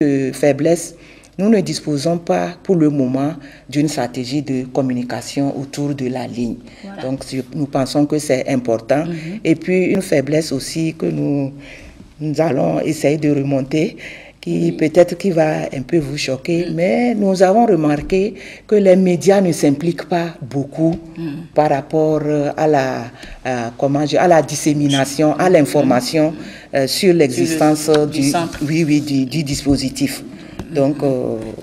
de faiblesse, nous ne disposons pas pour le moment d'une stratégie de communication autour de la ligne. Voilà. Donc, nous pensons que c'est important. Et puis, une faiblesse aussi que nous allons essayer de remonter, qui peut-être qui va un peu vous choquer, mais nous avons remarqué que les médias ne s'impliquent pas beaucoup par rapport à la dissémination, à l'information sur l'existence du dispositif. Donc,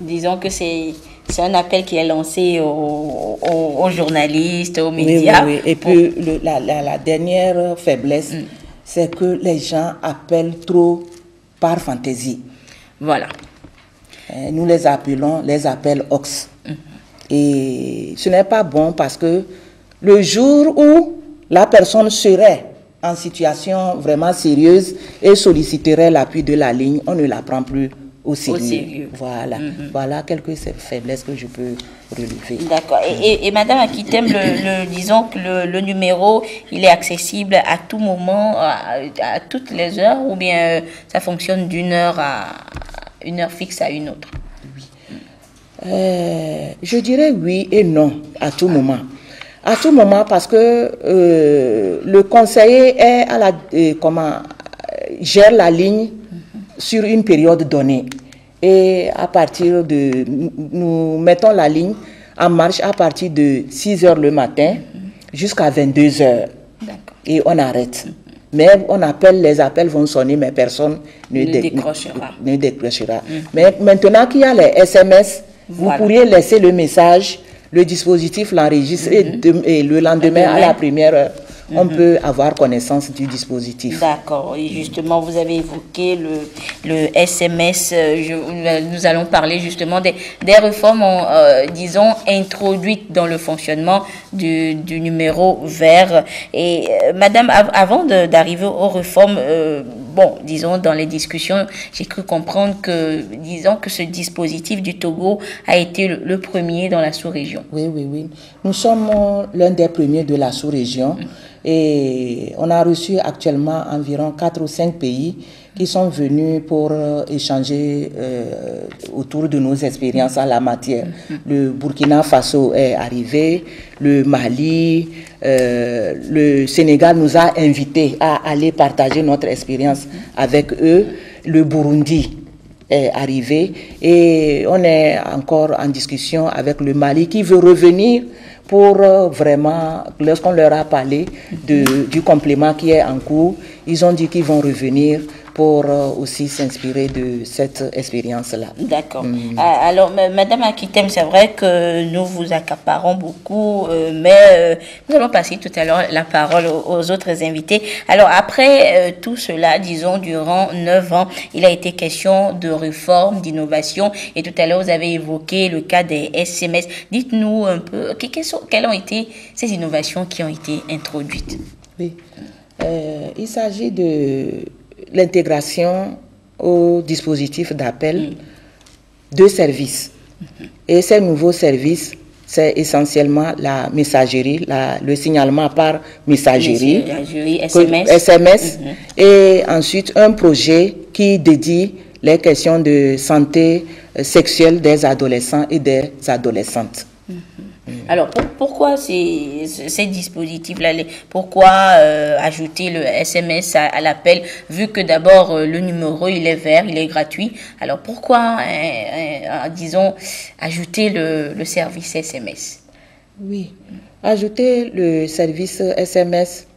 disons que c'est un appel qui est lancé aux journalistes, aux médias. Oui. Et puis, la dernière faiblesse, c'est que les gens appellent trop par fantaisie. Voilà. Nous les appelons les appels OX. Et ce n'est pas bon parce que le jour où la personne serait en situation vraiment sérieuse et solliciterait l'appui de la ligne, on ne la prend plus au sérieux. Voilà. Voilà quelques faiblesses que je peux relever. D'accord. Et Madame Akitem, disons que le numéro, il est accessible à tout moment, à toutes les heures, ou bien ça fonctionne d'une heure à une heure fixe à une autre? Oui. Je dirais oui et non, à tout moment. À tout moment, parce que le conseiller est gère la ligne sur une période donnée. Et à partir de... Nous mettons la ligne en marche à partir de 6 h le matin jusqu'à 22 h. Et on arrête. Mais on appelle, les appels vont sonner, mais personne ne décrochera. Mais maintenant qu'il y a les SMS, vous pourriez laisser le message, le dispositif l'enregistre et le lendemain, à la première heure, on peut avoir connaissance du dispositif. D'accord. Et justement, vous avez évoqué le SMS. Nous allons parler justement des réformes, disons, introduites dans le fonctionnement du numéro vert. Et Madame, avant d'arriver aux réformes, bon, disons, dans les discussions, j'ai cru comprendre que, disons, que ce dispositif du Togo a été le premier dans la sous-région. Oui. Nous sommes l'un des premiers de la sous-région. Et on a reçu actuellement environ 4 ou 5 pays qui sont venus pour échanger autour de nos expériences en la matière. Le Burkina Faso est arrivé, le Mali, le Sénégal nous a invités à aller partager notre expérience avec eux, le Burundi est arrivé et on est encore en discussion avec le Mali qui veut revenir pour vraiment, lorsqu'on leur a parlé du complément qui est en cours, ils ont dit qu'ils vont revenir pour aussi s'inspirer de cette expérience-là. D'accord. Alors, Madame Akitem, c'est vrai que nous vous accaparons beaucoup, mais nous allons passer tout à l'heure la parole aux autres invités. Alors, après tout cela, disons, durant 9 ans, il a été question de réforme, d'innovation, et tout à l'heure, vous avez évoqué le cas des SMS. Dites-nous un peu, quelles ont été ces innovations qui ont été introduites? Oui, il s'agit de l'intégration au dispositif d'appel de services. Et ces nouveaux services, c'est essentiellement la messagerie, le signalement par messagerie, SMS, et ensuite un projet qui dédie les questions de santé sexuelle des adolescents et des adolescentes. Alors, pourquoi ces dispositifs-là, pourquoi ajouter le SMS à l'appel, vu que d'abord le numéro, il est vert, il est gratuit. Alors, pourquoi, disons, ajouter le service SMS? Oui, ajouter le service SMS,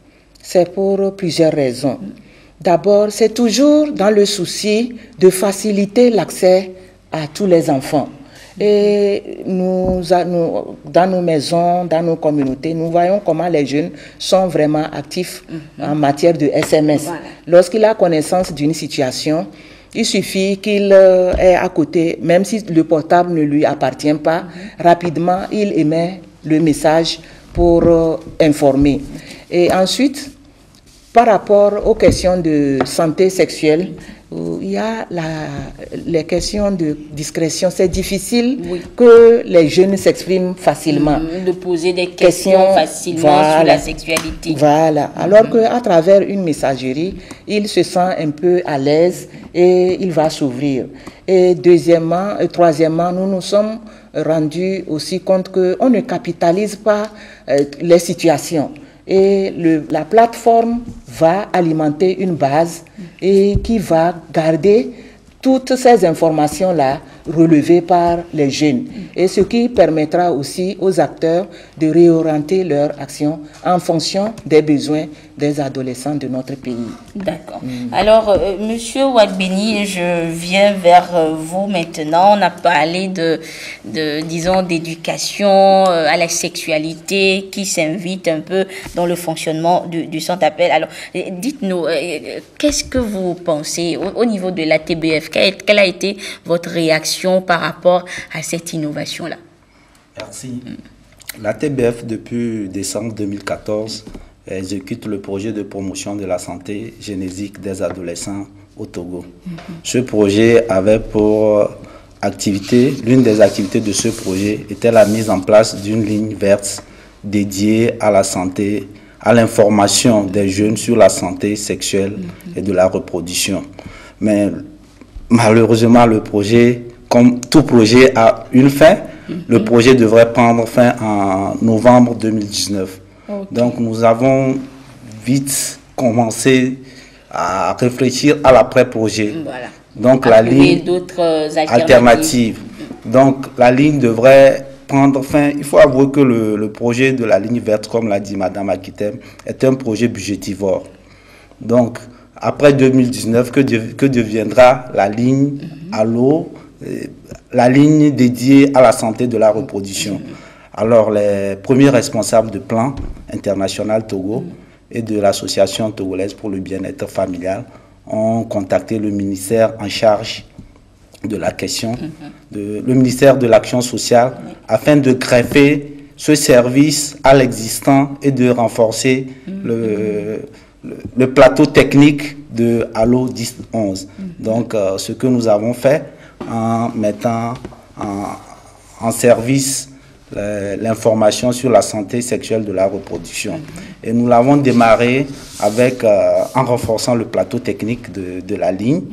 c'est pour plusieurs raisons. D'abord, c'est toujours dans le souci de faciliter l'accès à tous les enfants. Et nous, dans nos maisons, dans nos communautés, nous voyons comment les jeunes sont vraiment actifs en matière de SMS. Voilà. Lorsqu'il a connaissance d'une situation, il suffit qu'il est à côté, même si le portable ne lui appartient pas, rapidement il émet le message pour informer. Et ensuite, par rapport aux questions de santé sexuelle, il y a les questions de discrétion. C'est difficile que les jeunes s'expriment facilement. De poser des questions facilement sur la sexualité. Voilà. Alors qu'à travers une messagerie, il se sent un peu à l'aise et il va s'ouvrir. Et troisièmement, nous nous sommes rendus aussi compte qu'on ne capitalise pas les situations. Et la plateforme va alimenter une base et qui va garder toutes ces informations-là relevées par les jeunes. Et ce qui permettra aussi aux acteurs de réorienter leur action en fonction des besoins des adolescents de notre pays. D'accord. Alors, Monsieur Ouadbeni, je viens vers vous maintenant. On a parlé disons, d'éducation à la sexualité qui s'invite un peu dans le fonctionnement du centre d'appel. Alors, dites-nous, qu'est-ce que vous pensez au niveau de la TBF? Quelle a été votre réaction par rapport à cette innovation-là? Merci. La TBF, depuis décembre 2014, exécute le projet de promotion de la santé génésique des adolescents au Togo. Ce projet avait pour l'une des activités de ce projet était la mise en place d'une ligne verte dédiée à la santé, à l'information des jeunes sur la santé sexuelle et de la reproduction. Mais malheureusement, le projet, comme tout projet, a une fin. Le projet devrait prendre fin en novembre 2019. Okay. Donc, nous avons vite commencé à réfléchir à l'après-projet. Voilà. Donc, la ligne d'autres alternatives. Donc, la ligne devrait prendre fin. Il faut avouer que le projet de la ligne verte, comme l'a dit Madame Akitem, est un projet budgétivore. Donc, après 2019, que deviendra la ligne à l'eau, la ligne dédiée à la santé de la reproduction? Alors, les premiers responsables de plan international Togo et de l'association togolaise pour le bien-être familial ont contacté le ministère en charge de la question, le ministère de l'Action sociale, afin de greffer ce service à l'existant et de renforcer le plateau technique de Allo 1011. Donc, ce que nous avons fait en mettant en service l'information sur la santé sexuelle de la reproduction. Et nous l'avons démarré en renforçant le plateau technique de la ligne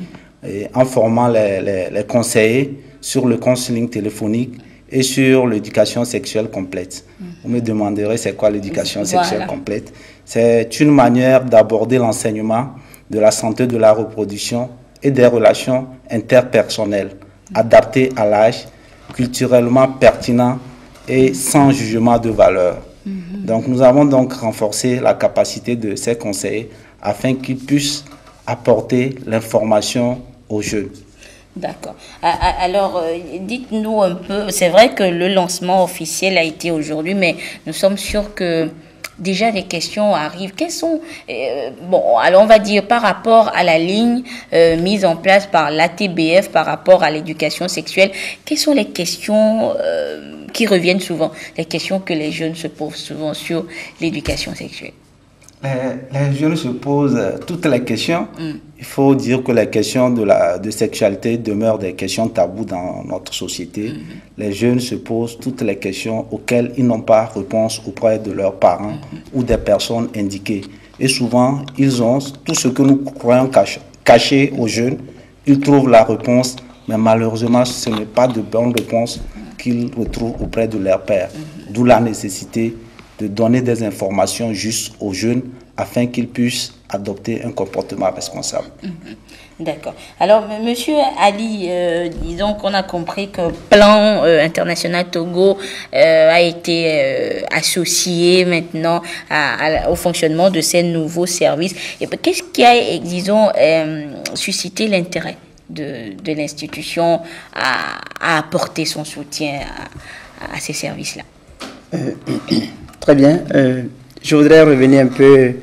et en formant les conseillers sur le counseling téléphonique et sur l'éducation sexuelle complète. Vous me demanderez c'est quoi l'éducation sexuelle complète? C'est une manière d'aborder l'enseignement de la santé de la reproduction et des relations interpersonnelles adaptées à l'âge, culturellement pertinent et sans jugement de valeur. Donc nous avons donc renforcé la capacité de ces conseillers afin qu'ils puissent apporter l'information aux jeunes. D'accord. Alors, dites-nous un peu, c'est vrai que le lancement officiel a été aujourd'hui, mais nous sommes sûrs que déjà des questions arrivent. Quelles sont, bon, alors on va dire par rapport à la ligne mise en place par l'ATBF par rapport à l'éducation sexuelle, quelles sont les questions qui reviennent souvent, les questions que les jeunes se posent souvent sur l'éducation sexuelle? Les jeunes se posent toutes les questions. Il faut dire que les questions de sexualité demeurent des questions taboues dans notre société. Les jeunes se posent toutes les questions auxquelles ils n'ont pas réponse auprès de leurs parents ou des personnes indiquées. Et souvent, ils ont tout ce que nous croyons caché aux jeunes. Ils trouvent la réponse, mais malheureusement, ce n'est pas de bonne réponse qu'ils retrouvent auprès de leur père. D'où la nécessité de donner des informations justes aux jeunes afin qu'ils puissent adopter un comportement responsable. D'accord. Alors, Monsieur Ali, disons qu'on a compris que Plan International Togo a été associé maintenant au fonctionnement de ces nouveaux services. Et qu'est-ce qui a, disons, suscité l'intérêt de l'institution à apporter son soutien à ces services-là? Très bien. Je voudrais revenir un peu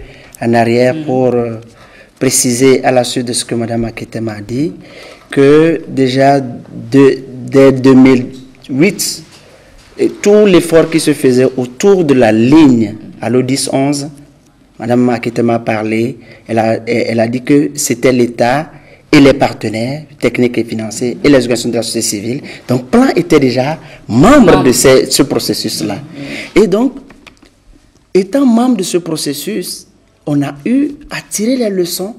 en arrière pour préciser à la suite de ce que Mme Akitem a dit, que déjà dès 2008, tout l'effort qui se faisait autour de la ligne à l'O10-11, Mme Akitem a parlé, elle a dit que c'était l'État et les partenaires techniques et financiers et les organisations de la société civile. Donc, Plan était déjà membre de ce processus-là. Et donc, étant membre de ce processus, on a eu à tirer les leçons,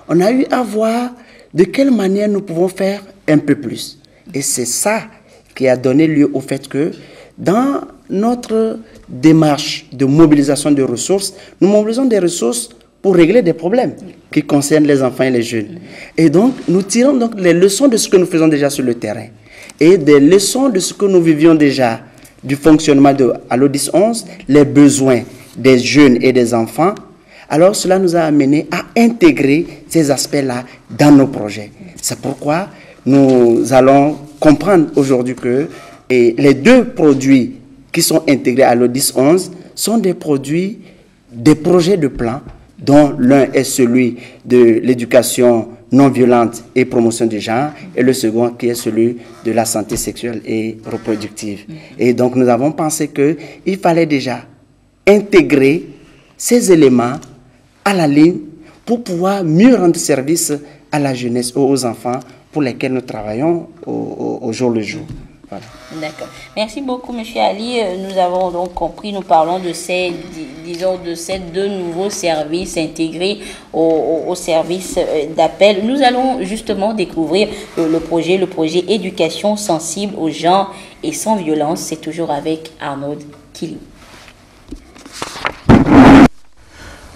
on a eu à voir de quelle manière nous pouvons faire un peu plus. Et c'est ça qui a donné lieu au fait que dans notre démarche de mobilisation de ressources, nous mobilisons des ressources pour régler des problèmes qui concernent les enfants et les jeunes. Et donc, nous tirons donc les leçons de ce que nous faisons déjà sur le terrain et des leçons de ce que nous vivions déjà du fonctionnement de Allo 10-11, les besoins des jeunes et des enfants. Alors, cela nous a amené à intégrer ces aspects-là dans nos projets. C'est pourquoi nous allons comprendre aujourd'hui que les deux produits qui sont intégrés à Allo 10-11 sont des produits, des projets de plan, dont l'un est celui de l'éducation non violente et promotion du genre, et le second qui est celui de la santé sexuelle et reproductive. Et donc nous avons pensé qu'il fallait déjà intégrer ces éléments à la ligne pour pouvoir mieux rendre service à la jeunesse, aux enfants pour lesquels nous travaillons au jour le jour. Voilà. D'accord. Merci beaucoup, M. Ali. Nous avons donc compris, nous parlons de ces, disons, de ces deux nouveaux services intégrés au service d'appel. Nous allons justement découvrir le projet éducation sensible au genre et sans violence. C'est toujours avec Arnaud Kili.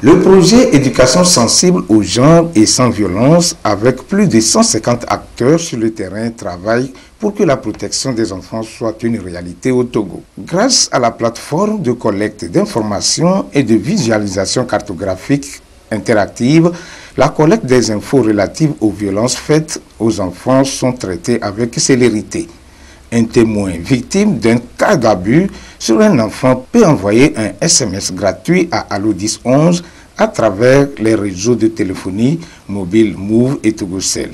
Le projet éducation sensible au genre et sans violence, avec plus de 150 acteurs sur le terrain, travaille pour que la protection des enfants soit une réalité au Togo. Grâce à la plateforme de collecte d'informations et de visualisation cartographique interactive, la collecte des infos relatives aux violences faites aux enfants sont traitées avec célérité. Un témoin victime d'un cas d'abus sur un enfant peut envoyer un SMS gratuit à Allo 10-11 à travers les réseaux de téléphonie mobile Move et Togocel.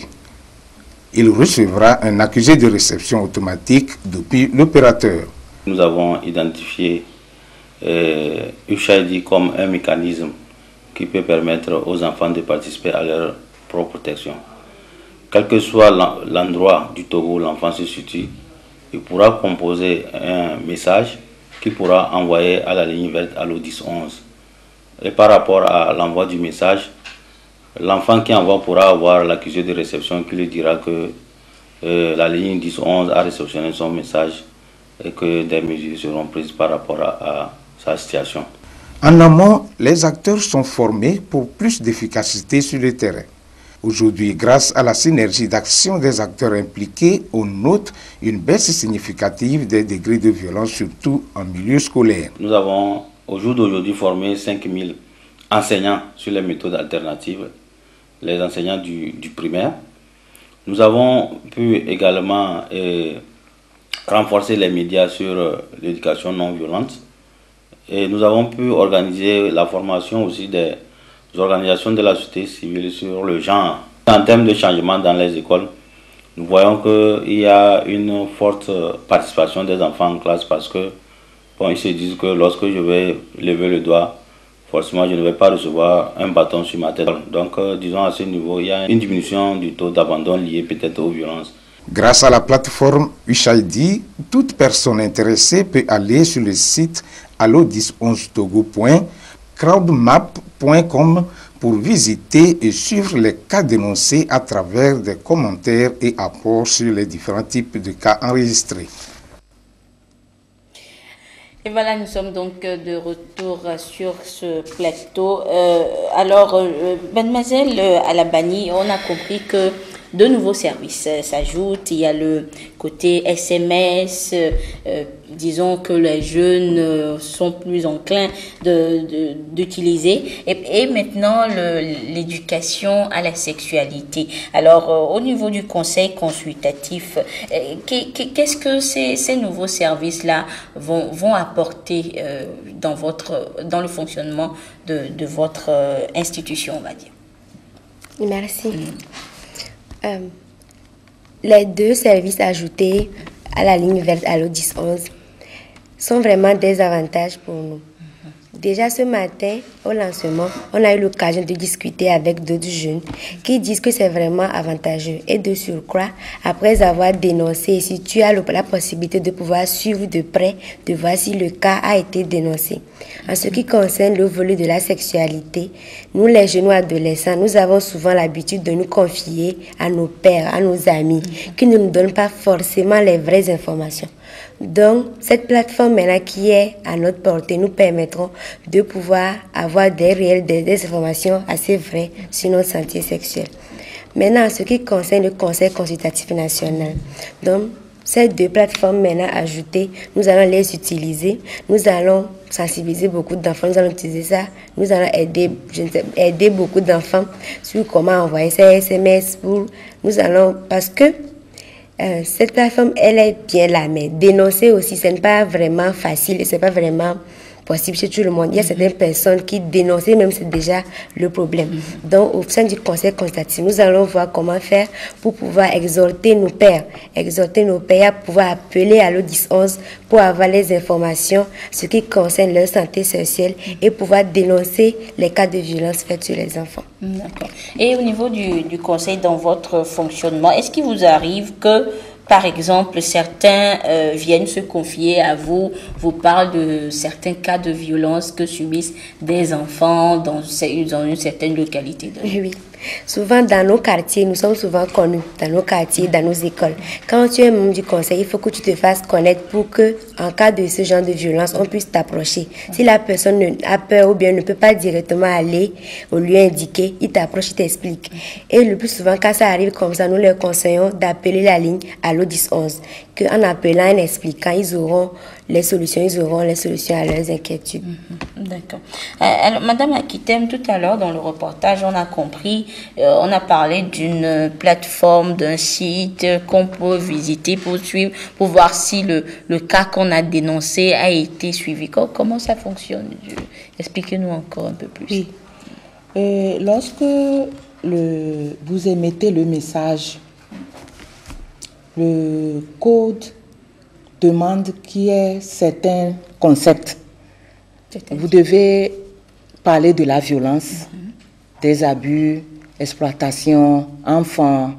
Il recevra un accusé de réception automatique depuis l'opérateur. Nous avons identifié USAID comme un mécanisme qui peut permettre aux enfants de participer à leur propre protection. Quel que soit l'endroit du Togo où l'enfant se situe, il pourra composer un message qu'il pourra envoyer à la ligne verte Allo 10-11. Et par rapport à l'envoi du message, l'enfant qui envoie pourra avoir l'accusé de réception qui lui dira que la ligne 10-11 a réceptionné son message et que des mesures seront prises par rapport à sa situation. En amont, les acteurs sont formés pour plus d'efficacité sur le terrain. Aujourd'hui, grâce à la synergie d'action des acteurs impliqués, on note une baisse significative des degrés de violence, surtout en milieu scolaire. Nous avons au jour d'aujourd'hui formé 5000 enseignants sur les méthodes alternatives, les enseignants du primaire. Nous avons pu également renforcer les médias sur l'éducation non violente et nous avons pu organiser la formation aussi des organisations de la société civile sur le genre. En termes de changement dans les écoles, nous voyons qu'il y a une forte participation des enfants en classe parce que ils se disent que lorsque je vais lever le doigt, forcément je ne vais pas recevoir un bâton sur ma tête. Donc disons à ce niveau, il y a une diminution du taux d'abandon lié peut-être aux violences. Grâce à la plateforme USAID, toute personne intéressée peut aller sur le site allo1011togo.crowdmap.com pour visiter et suivre les cas dénoncés à travers des commentaires et apports sur les différents types de cas enregistrés. Et voilà, nous sommes donc de retour sur ce plateau. Alors, mademoiselle Alabani, on a compris que de nouveaux services s'ajoutent. Il y a le côté SMS, disons que les jeunes sont plus enclins d'utiliser. Et maintenant, l'éducation à la sexualité. Alors, au niveau du conseil consultatif, qu'est-ce que ces nouveaux services-là vont apporter dans le fonctionnement de votre institution, on va dire? Merci. Les deux services ajoutés à la ligne verte Allo 10-11 sont vraiment des avantages pour nous. Déjà ce matin, au lancement, on a eu l'occasion de discuter avec d'autres jeunes qui disent que c'est vraiment avantageux. Et de surcroît, après avoir dénoncé, si tu as la possibilité de pouvoir suivre de près, de voir si le cas a été dénoncé. En ce qui concerne le volet de la sexualité, nous les jeunes ou adolescents, nous avons souvent l'habitude de nous confier à nos pères, à nos amis, qui ne nous donnent pas forcément les vraies informations. Donc, cette plateforme maintenant qui est à notre portée nous permettront de pouvoir avoir des informations assez vraies sur notre santé sexuelle. Maintenant, en ce qui concerne le Conseil consultatif national, donc, ces deux plateformes maintenant ajoutées, nous allons les utiliser. Nous allons sensibiliser beaucoup d'enfants. Nous allons utiliser ça. Nous allons aider beaucoup d'enfants sur comment envoyer ces SMS. Nous allons, parce que cette plateforme, elle est bien là, mais dénoncer aussi, ce n'est pas vraiment facile et ce n'est pas vraiment possible chez tout le monde. Il y a certaines personnes qui dénoncent, même c'est déjà le problème. Donc, au sein du Conseil consultatif, nous allons voir comment faire pour pouvoir exhorter nos pères à pouvoir appeler à l'O1011 pour avoir les informations, ce qui concerne leur santé sexuelle et pouvoir dénoncer les cas de violence faite sur les enfants. D'accord. Et au niveau du conseil dans votre fonctionnement, est-ce qu'il vous arrive que, par exemple, certains viennent se confier à vous, vous parlent de certains cas de violence que subissent des enfants dans une certaine localité? Oui. Souvent dans nos quartiers, nous sommes souvent connus, dans nos quartiers, dans nos écoles. Quand tu es membre du conseil, il faut que tu te fasses connaître pour que, en cas de ce genre de violence, on puisse t'approcher. Si la personne a peur ou bien ne peut pas directement aller au lieu indiqué, il t'approche, il t'explique. Et le plus souvent, quand ça arrive comme ça, nous leur conseillons d'appeler la ligne à l'O1011. Qu'en appelant, en expliquant, ils auront les solutions à leurs inquiétudes. D'accord. Alors, Madame Akitem, tout à l'heure dans le reportage, on a compris, on a parlé d'une plateforme, d'un site qu'on peut visiter pour suivre, pour voir si le cas qu'on a dénoncé a été suivi. Comment ça fonctionne? Expliquez-nous encore un peu plus. Oui. Lorsque vous émettez le message, le code demande qu'il y ait certains concepts. Vous devez parler de la violence, des abus, exploitation, enfants.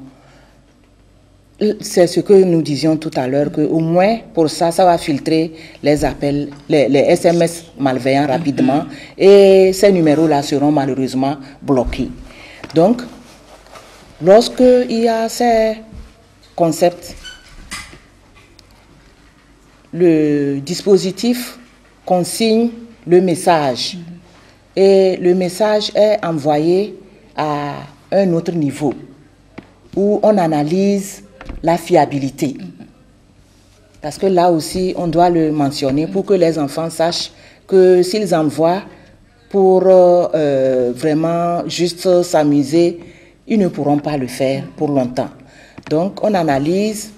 C'est ce que nous disions tout à l'heure, qu'au moins pour ça, ça va filtrer les appels, les SMS malveillants rapidement et ces numéros-là seront malheureusement bloqués. Donc, lorsqu'il y a ces concepts, le dispositif consigne le message et le message est envoyé à un autre niveau où on analyse la fiabilité. Parce que là aussi, on doit le mentionner pour que les enfants sachent que s'ils envoient pour vraiment juste s'amuser, ils ne pourront pas le faire pour longtemps. Donc, on analyse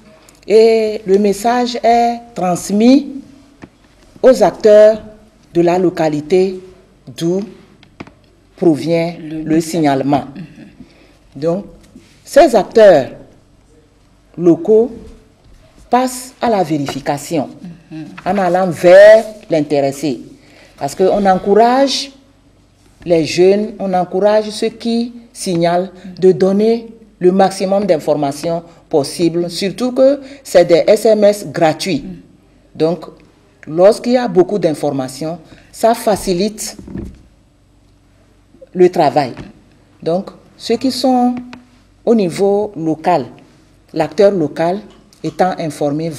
et le message est transmis aux acteurs de la localité d'où provient le signalement. Donc, ces acteurs locaux passent à la vérification en allant vers l'intéressé. Parce qu'on encourage les jeunes, on encourage ceux qui signalent de donner le maximum d'informations possibles, surtout que c'est des SMS gratuits. Donc, lorsqu'il y a beaucoup d'informations, ça facilite le travail. Donc, ceux qui sont au niveau local, l'acteur local étant informé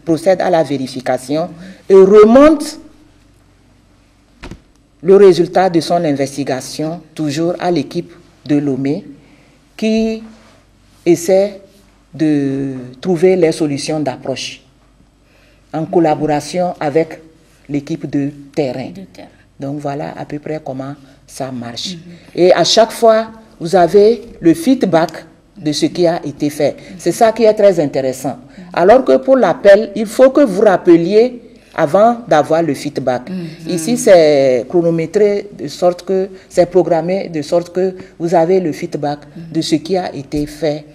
procède à la vérification et remonte le résultat de son investigation toujours à l'équipe de Lomé qui essaie de trouver les solutions d'approche en collaboration avec l'équipe de terrain. Donc voilà à peu près comment ça marche. Et à chaque fois, vous avez le feedback de ce qui a été fait. C'est ça qui est très intéressant. Alors que pour l'appel, il faut que vous rappeliez avant d'avoir le feedback. Ici, c'est chronométré de sorte que, c'est programmé de sorte que vous avez le feedback de ce qui a été fait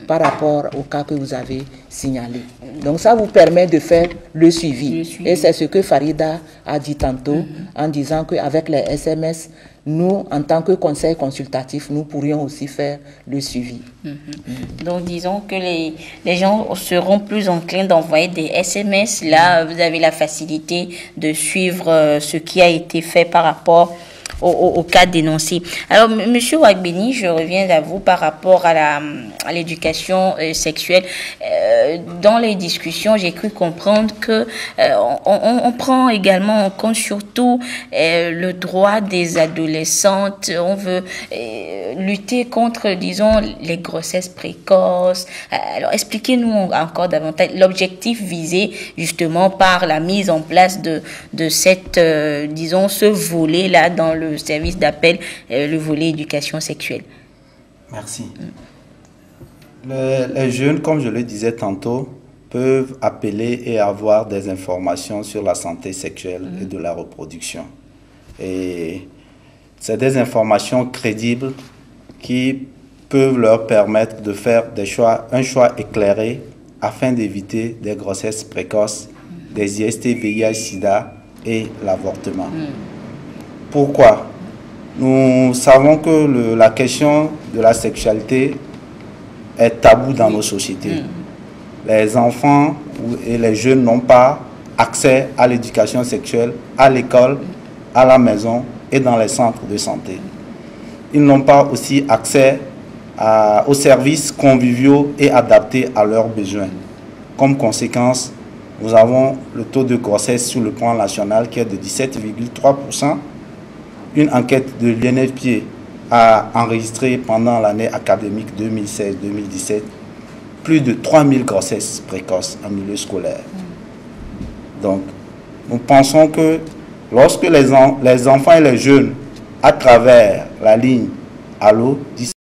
par rapport au cas que vous avez signalé. Donc ça vous permet de faire le suivi. Et c'est ce que Farida a dit tantôt en disant qu'avec les SMS, nous, en tant que conseil consultatif, nous pourrions aussi faire le suivi. Donc, disons que les gens seront plus enclins d'envoyer des SMS. Là, vous avez la facilité de suivre ce qui a été fait par rapport au cas dénoncé. Alors, Monsieur Ouagbeni, je reviens à vous par rapport à l'éducation sexuelle. Dans les discussions, j'ai cru comprendre que on prend également en compte surtout le droit des adolescentes. On veut lutter contre, disons, les grossesses précoces. Alors, expliquez-nous encore davantage l'objectif visé justement par la mise en place de cette, disons, ce volet-là dans le service d'appel, le volet éducation sexuelle. Merci. Les jeunes, comme je le disais tantôt, peuvent appeler et avoir des informations sur la santé sexuelle et de la reproduction. Et c'est des informations crédibles qui peuvent leur permettre de faire un choix éclairé afin d'éviter des grossesses précoces, des IST, VIH, SIDA et l'avortement. Pourquoi? Nous savons que la question de la sexualité est tabou dans nos sociétés. Les enfants et les jeunes n'ont pas accès à l'éducation sexuelle, à l'école, à la maison et dans les centres de santé. Ils n'ont pas aussi accès aux services conviviaux et adaptés à leurs besoins. Comme conséquence, nous avons le taux de grossesse sur le plan national qui est de 17,3%. Une enquête de l'INFP a enregistré pendant l'année académique 2016-2017 plus de 3000 grossesses précoces en milieu scolaire. Donc, nous pensons que lorsque les enfants et les jeunes, à travers la ligne Allo,